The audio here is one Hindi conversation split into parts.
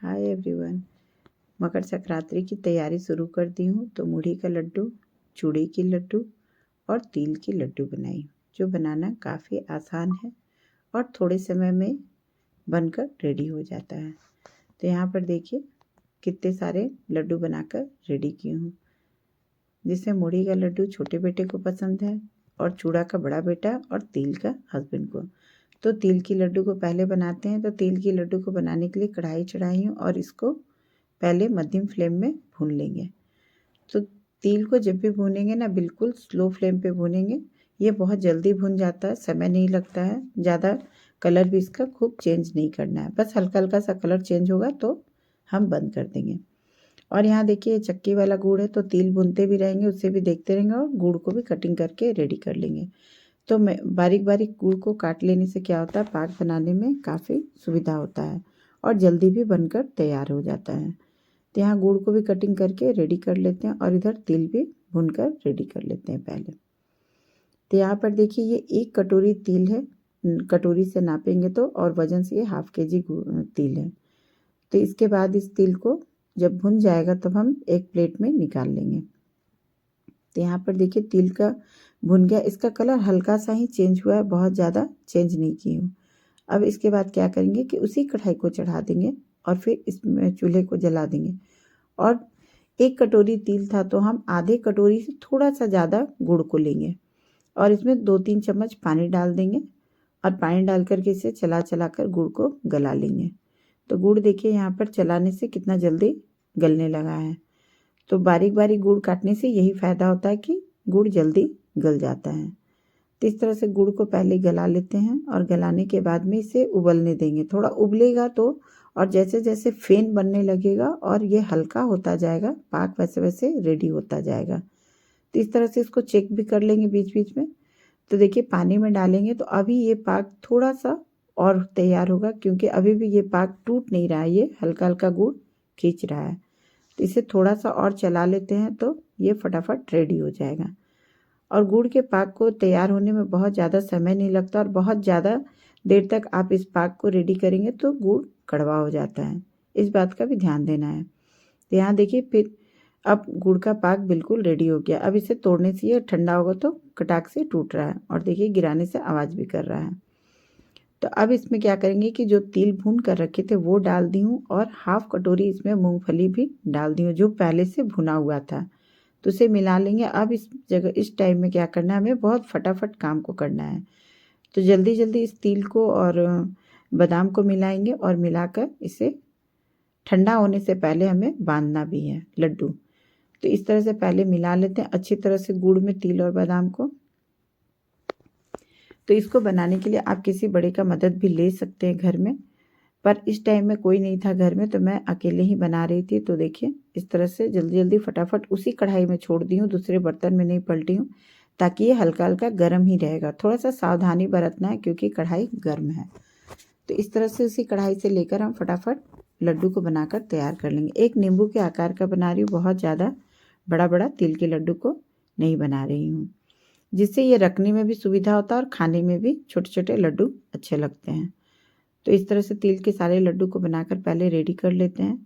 Hi everyone. मकर संक्रांति की तैयारी शुरू कर दी हूँ। तो मूढ़ी का लड्डू, चूड़े की लड्डू और तिल की लड्डू बनाई, जो बनाना काफ़ी आसान है और थोड़े समय में बनकर रेडी हो जाता है। तो यहाँ पर देखिए कितने सारे लड्डू बनाकर रेडी की हूँ। जिसमें मूढ़ी का लड्डू छोटे बेटे को पसंद है और चूड़ा का बड़ा बेटा और तिल का हस्बैंड को। तो तिल की लड्डू को पहले बनाते हैं। तो तिल की लड्डू को बनाने के लिए कढ़ाई चढ़ाई हूँ और इसको पहले मध्यम फ्लेम में भून लेंगे। तो तिल को जब भी भूनेंगे ना, बिल्कुल स्लो फ्लेम पे भूनेंगे। ये बहुत जल्दी भून जाता है, समय नहीं लगता है ज़्यादा। कलर भी इसका खूब चेंज नहीं करना है, बस हल्का हल्का सा कलर चेंज होगा तो हम बंद कर देंगे। और यहाँ देखिए चक्की वाला गुड़ है, तो तिल भूनते भी रहेंगे, उससे भी देखते रहेंगे और गुड़ को भी कटिंग करके रेडी कर लेंगे। तो मैं बारीक बारीक गुड़ को काट लेने से क्या होता है, पाक बनाने में काफ़ी सुविधा होता है और जल्दी भी बनकर तैयार हो जाता है। तो यहाँ गुड़ को भी कटिंग करके रेडी कर लेते हैं और इधर तिल भी भूनकर रेडी कर लेते हैं पहले। तो यहाँ पर देखिए ये 1 कटोरी तिल है, कटोरी से नापेंगे तो, और वजन से ये ½ kg तिल है। तो इसके बाद इस तिल को जब भुन जाएगा तब हम एक प्लेट में निकाल लेंगे। तो यहाँ पर देखिए तिल का भुन गया, इसका कलर हल्का सा ही चेंज हुआ है, बहुत ज़्यादा चेंज नहीं की हूँ। अब इसके बाद क्या करेंगे कि उसी कढ़ाई को चढ़ा देंगे और फिर इसमें चूल्हे को जला देंगे। और 1 कटोरी तिल था तो हम आधे कटोरी से थोड़ा सा ज़्यादा गुड़ को लेंगे और इसमें 2-3 चम्मच पानी डाल देंगे और पानी डाल करके इसे चला चला कर गुड़ को गला लेंगे। तो गुड़ देखिए यहाँ पर चलाने से कितना जल्दी गलने लगा है। तो बारीक बारीक गुड़ काटने से यही फ़ायदा होता है कि गुड़ जल्दी गल जाता है। तो इस तरह से गुड़ को पहले गला लेते हैं और गलाने के बाद में इसे उबलने देंगे। थोड़ा उबलेगा तो, और जैसे जैसे फेन बनने लगेगा और ये हल्का होता जाएगा, पाक वैसे वैसे रेडी होता जाएगा। तो इस तरह से इसको चेक भी कर लेंगे बीच बीच में। तो देखिए पानी में डालेंगे तो अभी ये पाक थोड़ा सा और तैयार होगा, क्योंकि अभी भी ये पाक टूट नहीं रहा है, ये हल्का हल्का गुड़ खींच रहा है। तो इसे थोड़ा सा और चला लेते हैं तो ये फटाफट रेडी हो जाएगा। और गुड़ के पाक को तैयार होने में बहुत ज़्यादा समय नहीं लगता और बहुत ज़्यादा देर तक आप इस पाक को रेडी करेंगे तो गुड़ कड़वा हो जाता है, इस बात का भी ध्यान देना है। तो यहाँ देखिए फिर अब गुड़ का पाक बिल्कुल रेडी हो गया। अब इसे तोड़ने से ये ठंडा होगा तो कटाक से टूट रहा है और देखिए गिराने से आवाज़ भी कर रहा है। तो अब इसमें क्या करेंगे कि जो तिल भून कर रखे थे वो डाल दी हूँ और ½ कटोरी इसमें मूंगफली भी डाल दी हूँ, जो पहले से भुना हुआ था। तो उसे मिला लेंगे। अब इस जगह इस टाइम में क्या करना है, हमें बहुत फटाफट काम को करना है। तो जल्दी जल्दी इस तिल को और बादाम को मिलाएंगे और मिलाकर इसे ठंडा होने से पहले हमें बांधना भी है लड्डू। तो इस तरह से पहले मिला लेते हैं अच्छी तरह से गुड़ में तिल और बादाम को। तो इसको बनाने के लिए आप किसी बड़े का मदद भी ले सकते हैं घर में, पर इस टाइम में कोई नहीं था घर में तो मैं अकेले ही बना रही थी। तो देखिए इस तरह से जल्दी जल्दी फटाफट उसी कढ़ाई में छोड़ दी हूँ, दूसरे बर्तन में नहीं पलटी हूँ, ताकि ये हल्का हल्का गर्म ही रहेगा। थोड़ा सा सावधानी बरतना है क्योंकि कढ़ाई गर्म है। तो इस तरह से उसी कढ़ाई से लेकर हम फटाफट लड्डू को बनाकर तैयार कर लेंगे। एक नींबू के आकार का बना रही हूँ, बहुत ज़्यादा बड़ा बड़ा तिल के लड्डू को नहीं बना रही हूँ, जिससे ये रखने में भी सुविधा होता है और खाने में भी छोटे छोटे लड्डू अच्छे लगते हैं। तो इस तरह से तिल के सारे लड्डू को बनाकर पहले रेडी कर लेते हैं।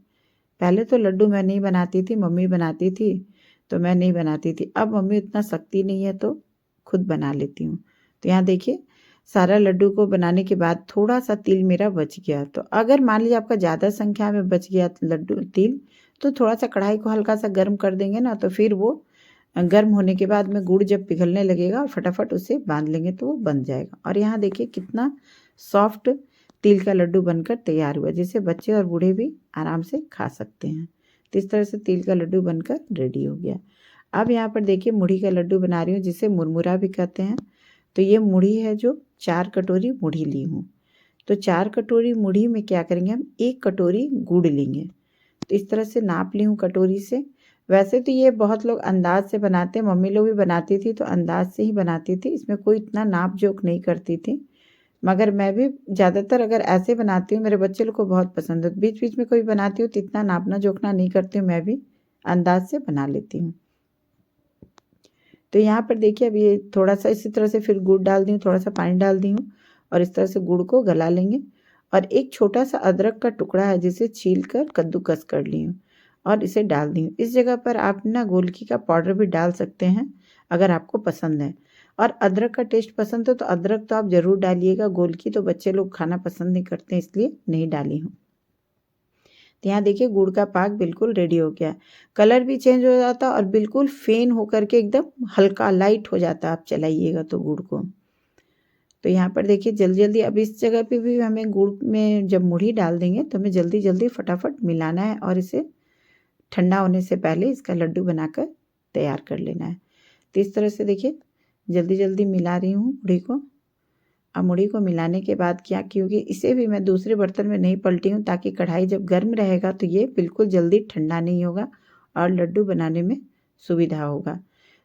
पहले तो लड्डू मैं नहीं बनाती थी, मम्मी बनाती थी, तो मैं नहीं बनाती थी। अब मम्मी उतना सख्ती नहीं है तो खुद बना लेती हूँ। तो यहाँ देखिए सारा लड्डू को बनाने के बाद थोड़ा सा तिल मेरा बच गया। तो अगर मान लीजिए आपका ज़्यादा संख्या में बच गया लड्डू तिल, तो थोड़ा सा कढ़ाई को हल्का सा गर्म कर देंगे ना, तो फिर वो गर्म होने के बाद में गुड़ जब पिघलने लगेगा और फटाफट उसे बांध लेंगे तो वो बन जाएगा। और यहाँ देखिए कितना सॉफ्ट तिल का लड्डू बनकर तैयार हुआ, जिसे बच्चे और बूढ़े भी आराम से खा सकते हैं। तो इस तरह से तिल का लड्डू बनकर रेडी हो गया। अब यहाँ पर देखिए मूढ़ी का लड्डू बना रही हूँ, जिसे मुरमुरा भी कहते हैं। तो ये मूढ़ी है जो 4 कटोरी मूढ़ी ली हूँ। तो 4 कटोरी मूढ़ी में क्या करेंगे, हम 1 कटोरी गुड़ लेंगे। तो इस तरह से नाप ली हूँ कटोरी से। वैसे तो ये बहुत लोग अंदाज से बनाते हैं, मम्मी लोग भी बनाती थी तो अंदाज से ही बनाती थी, इसमें कोई इतना नाप जोक नहीं करती थी। मगर मैं भी ज़्यादातर अगर ऐसे बनाती हूँ, मेरे बच्चे लोग को बहुत पसंद है। बीच बीच में कोई बनाती हूँ तो इतना नापना जोखना नहीं करती हूँ, मैं भी अंदाज से बना लेती हूँ। तो यहाँ पर देखिए अब ये थोड़ा सा इसी तरह से फिर गुड़ डाल दी हूँ, थोड़ा सा पानी डाल दी हूँ और इस तरह से गुड़ को गला लेंगे और एक छोटा सा अदरक का टुकड़ा है जिसे छील कर कद्दूकस कर ली हूँ और इसे डाल दी हूँ। इस जगह पर आप ना गोलकी का पाउडर भी डाल सकते हैं अगर आपको पसंद है। और अदरक का टेस्ट पसंद हो तो अदरक तो आप ज़रूर डालिएगा, गोलकी तो बच्चे लोग खाना पसंद नहीं करते इसलिए नहीं डाली हूँ। तो यहाँ देखिए गुड़ का पाक बिल्कुल रेडी हो गया, कलर भी चेंज हो जाता और बिल्कुल फेन होकर के एकदम हल्का लाइट हो जाता आप चलाइएगा तो गुड़ को। तो यहाँ पर देखिए जल्दी जल्दी अब इस जगह पे भी हमें गुड़ में जब मुरही डाल देंगे तो हमें जल्दी जल्दी फटाफट मिलाना है और इसे ठंडा होने से पहले इसका लड्डू बनाकर तैयार कर लेना है। तो इस तरह से देखिए जल्दी जल्दी मिला रही हूँ मुरही को। अब मुरही को मिलाने के बाद क्या, क्योंकि इसे भी मैं दूसरे बर्तन में नहीं पलटी हूँ ताकि कढ़ाई जब गर्म रहेगा तो ये बिल्कुल जल्दी ठंडा नहीं होगा और लड्डू बनाने में सुविधा होगा।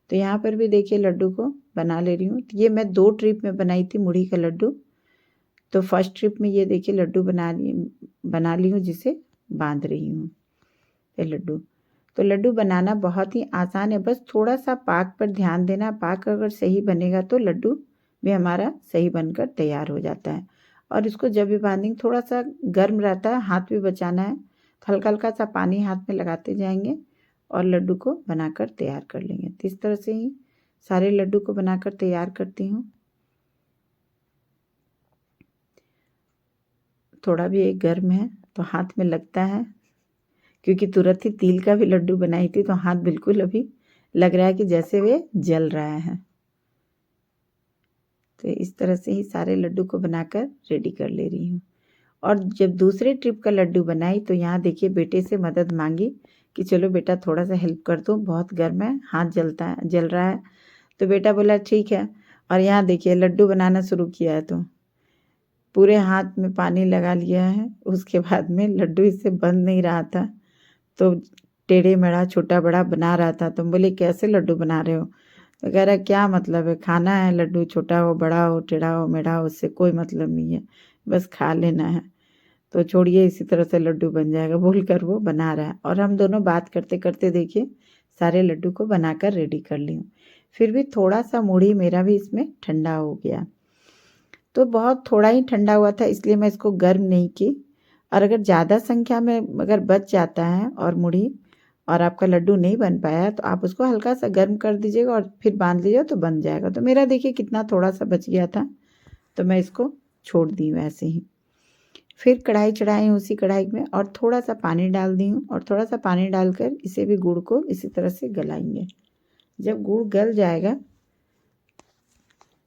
तो यहाँ पर भी देखिए लड्डू को बना ले रही हूँ। तो ये मैं 2 ट्रिप में बनाई थी मुरही का लड्डू। तो फर्स्ट ट्रिप में ये देखिए लड्डू बना ली हूँ जिसे बांध रही हूँ ये लड्डू। तो लड्डू बनाना बहुत ही आसान है, बस थोड़ा सा पाक पर ध्यान देना। पाक अगर सही बनेगा तो लड्डू भी हमारा सही बनकर तैयार हो जाता है। और इसको जब भी बांधेंगे थोड़ा सा गर्म रहता है, हाथ भी बचाना है, तो हल्का हल्का सा पानी हाथ में लगाते जाएंगे और लड्डू को बनाकर तैयार कर लेंगे। तो इस तरह से ही सारे लड्डू को बनाकर तैयार करती हूँ। थोड़ा भी एक गर्म है तो हाथ में लगता है, क्योंकि तुरंत ही तिल का भी लड्डू बनाई थी तो हाथ बिल्कुल अभी लग रहा है कि जैसे वे जल रहा है। तो इस तरह से ही सारे लड्डू को बनाकर रेडी कर ले रही हूँ। और जब दूसरे ट्रिप का लड्डू बनाई तो यहाँ देखिए बेटे से मदद मांगी कि चलो बेटा थोड़ा सा हेल्प कर दो, बहुत गर्म है, हाथ जल रहा है। तो बेटा बोला ठीक है। और यहाँ देखिए लड्डू बनाना शुरू किया है तो पूरे हाथ में पानी लगा लिया है। उसके बाद में लड्डू इससे बन नहीं रहा था तो टेढ़े मेढ़ा छोटा बड़ा बना रहा था। तुम बोले कैसे लड्डू बना रहे हो? तो कह रहा क्या मतलब है, खाना है, लड्डू छोटा हो बड़ा हो टेढ़ा हो मेढ़ा हो उससे कोई मतलब नहीं है, बस खा लेना है। तो छोड़िए इसी तरह से लड्डू बन जाएगा बोल कर वो बना रहा है। और हम दोनों बात करते करते देखिए सारे लड्डू को बनाकर रेडी कर ली हूँ। फिर भी थोड़ा सा मुरही मेरा भी इसमें ठंडा हो गया, तो बहुत थोड़ा ही ठंडा हुआ था इसलिए मैं इसको गर्म नहीं की। और अगर ज़्यादा संख्या में अगर बच जाता है और मुरही और आपका लड्डू नहीं बन पाया तो आप उसको हल्का सा गर्म कर दीजिएगा और फिर बांध लीजिएगा तो बन जाएगा। तो मेरा देखिए कितना थोड़ा सा बच गया था तो मैं इसको छोड़ दी हूँ ऐसे ही। फिर कढ़ाई चढ़ाई हूँ, उसी कढ़ाई में और थोड़ा सा पानी डाल दी हूँ और थोड़ा सा पानी डालकर इसे भी गुड़ को इसी तरह से गलाएंगे। जब गुड़ गल जाएगा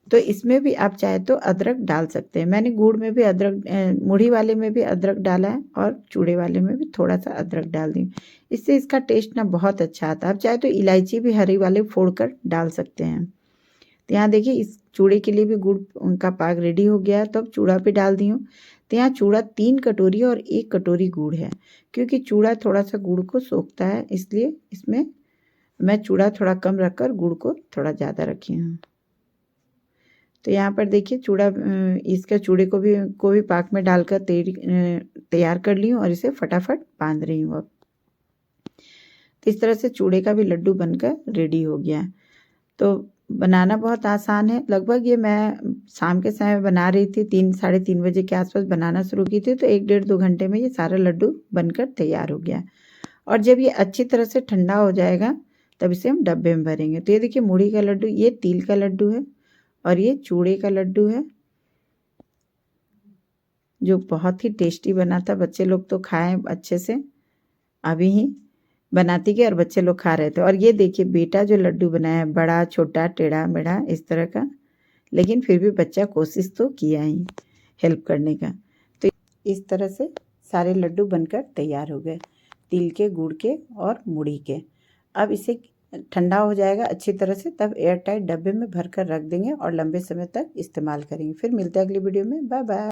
तो इसमें भी आप चाहे तो अदरक डाल सकते हैं। मैंने गुड़ में भी अदरक, मुरही वाले में भी अदरक डाला है और चूड़े वाले में भी थोड़ा सा अदरक डाल दी। इससे इसका टेस्ट ना बहुत अच्छा आता है। आप चाहे तो इलायची भी हरी वाले फोड़ कर डाल सकते हैं। तो यहाँ देखिए इस चूड़े के लिए भी गुड़ उनका पाक रेडी हो गया तो अब चूड़ा पे डाल दी हूँ। तो यहाँ चूड़ा 3 कटोरी और 1 कटोरी गुड़ है, क्योंकि चूड़ा थोड़ा सा गुड़ को सोखता है इसलिए इसमें मैं चूड़ा थोड़ा कम रखकर गुड़ को थोड़ा ज़्यादा रखी हूँ। तो यहाँ पर देखिए चूड़ा, इसका चूड़े को भी पाक में डालकर तैयार कर ली हूँ और इसे फटाफट बांध रही हूँ। अब तो इस तरह से चूड़े का भी लड्डू बनकर रेडी हो गया। तो बनाना बहुत आसान है। लगभग ये मैं शाम के समय बना रही थी, 3 साढ़े 3 बजे के आसपास बनाना शुरू की थी तो 1 डेढ़ 2 घंटे में ये सारा लड्डू बनकर तैयार हो गया। और जब ये अच्छी तरह से ठंडा हो जाएगा तब इसे हम डब्बे में भरेंगे। तो ये देखिए मुरही का लड्डू, ये तिल का लड्डू है और ये चूड़े का लड्डू है जो बहुत ही टेस्टी बना था। बच्चे लोग तो खाएं अच्छे से, अभी ही बनाती गई और बच्चे लोग खा रहे थे। और ये देखिए बेटा जो लड्डू बनाया है, बड़ा छोटा टेढ़ा मेढ़ा इस तरह का, लेकिन फिर भी बच्चा कोशिश तो किया ही हेल्प करने का। तो इस तरह से सारे लड्डू बनकर तैयार हो गए, तिल के, गुड़ के और मुरही के। अब इसे ठंडा हो जाएगा अच्छी तरह से तब एयर टाइट डब्बे में भर कर रख देंगे और लंबे समय तक इस्तेमाल करेंगे। फिर मिलते हैं अगली वीडियो में। Bye bye.